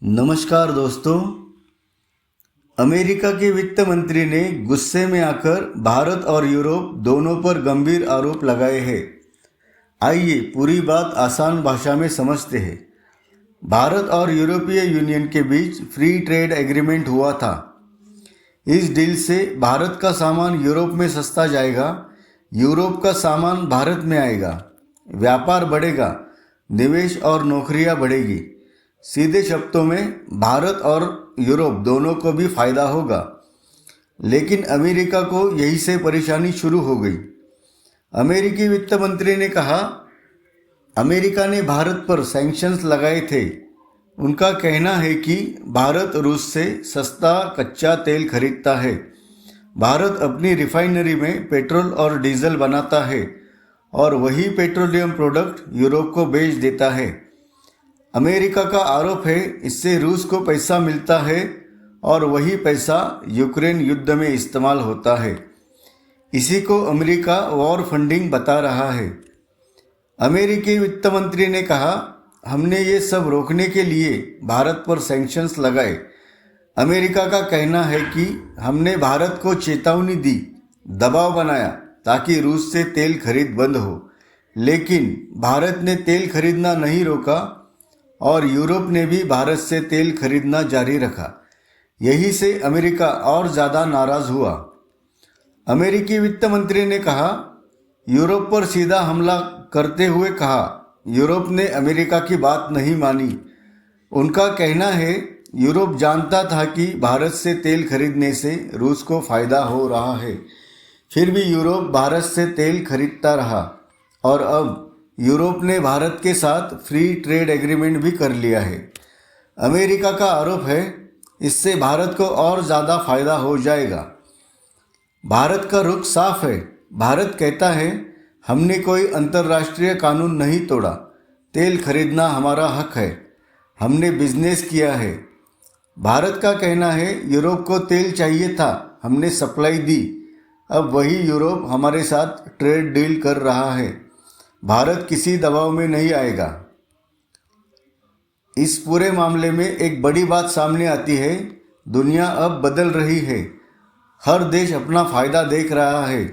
नमस्कार दोस्तों। अमेरिका के वित्त मंत्री ने गुस्से में आकर भारत और यूरोप दोनों पर गंभीर आरोप लगाए हैं। आइए पूरी बात आसान भाषा में समझते हैं। भारत और यूरोपीय यूनियन के बीच फ्री ट्रेड एग्रीमेंट हुआ था। इस डील से भारत का सामान यूरोप में सस्ता जाएगा, यूरोप का सामान भारत में आएगा, व्यापार बढ़ेगा, निवेश और नौकरियां बढ़ेगी। सीधे शब्दों में भारत और यूरोप दोनों को भी फायदा होगा। लेकिन अमेरिका को यही से परेशानी शुरू हो गई। अमेरिकी वित्त मंत्री ने कहा, अमेरिका ने भारत पर सैंक्शंस लगाए थे। उनका कहना है कि भारत रूस से सस्ता कच्चा तेल खरीदता है। भारत अपनी रिफाइनरी में पेट्रोल और डीजल बनाता है और वही पेट्रोलियम प्रोडक्ट यूरोप को बेच देता है। अमेरिका का आरोप है इससे रूस को पैसा मिलता है और वही पैसा यूक्रेन युद्ध में इस्तेमाल होता है। इसी को अमेरिका वॉर फंडिंग बता रहा है। अमेरिकी वित्त मंत्री ने कहा, हमने ये सब रोकने के लिए भारत पर सैंक्शंस लगाए। अमेरिका का कहना है कि हमने भारत को चेतावनी दी, दबाव बनाया ताकि रूस से तेल खरीद बंद हो। लेकिन भारत ने तेल खरीदना नहीं रोका और यूरोप ने भी भारत से तेल खरीदना जारी रखा। यही से अमेरिका और ज़्यादा नाराज़ हुआ। अमेरिकी वित्त मंत्री ने कहा, यूरोप पर सीधा हमला करते हुए कहा, यूरोप ने अमेरिका की बात नहीं मानी। उनका कहना है यूरोप जानता था कि भारत से तेल खरीदने से रूस को फ़ायदा हो रहा है, फिर भी यूरोप भारत से तेल खरीदता रहा और अब यूरोप ने भारत के साथ फ्री ट्रेड एग्रीमेंट भी कर लिया है। अमेरिका का आरोप है इससे भारत को और ज़्यादा फायदा हो जाएगा। भारत का रुख साफ है। भारत कहता है हमने कोई अंतर्राष्ट्रीय कानून नहीं तोड़ा, तेल खरीदना हमारा हक है, हमने बिजनेस किया है। भारत का कहना है यूरोप को तेल चाहिए था, हमने सप्लाई दी, अब वही यूरोप हमारे साथ ट्रेड डील कर रहा है। भारत किसी दबाव में नहीं आएगा। इस पूरे मामले में एक बड़ी बात सामने आती है, दुनिया अब बदल रही है। हर देश अपना फ़ायदा देख रहा है।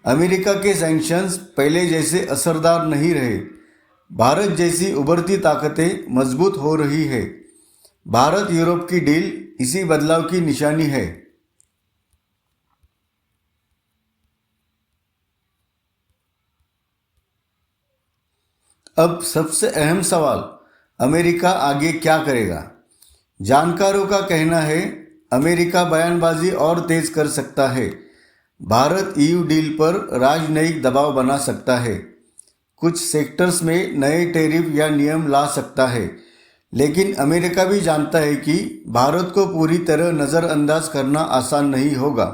अमेरिका के सैंक्शंस पहले जैसे असरदार नहीं रहे। भारत जैसी उभरती ताकतें मजबूत हो रही है। भारत यूरोप की डील इसी बदलाव की निशानी है। अब सबसे अहम सवाल, अमेरिका आगे क्या करेगा? जानकारों का कहना है अमेरिका बयानबाजी और तेज कर सकता है। भारत ईयू डील पर राजनयिक दबाव बना सकता है। कुछ सेक्टर्स में नए टैरिफ या नियम ला सकता है। लेकिन अमेरिका भी जानता है कि भारत को पूरी तरह नज़रअंदाज करना आसान नहीं होगा।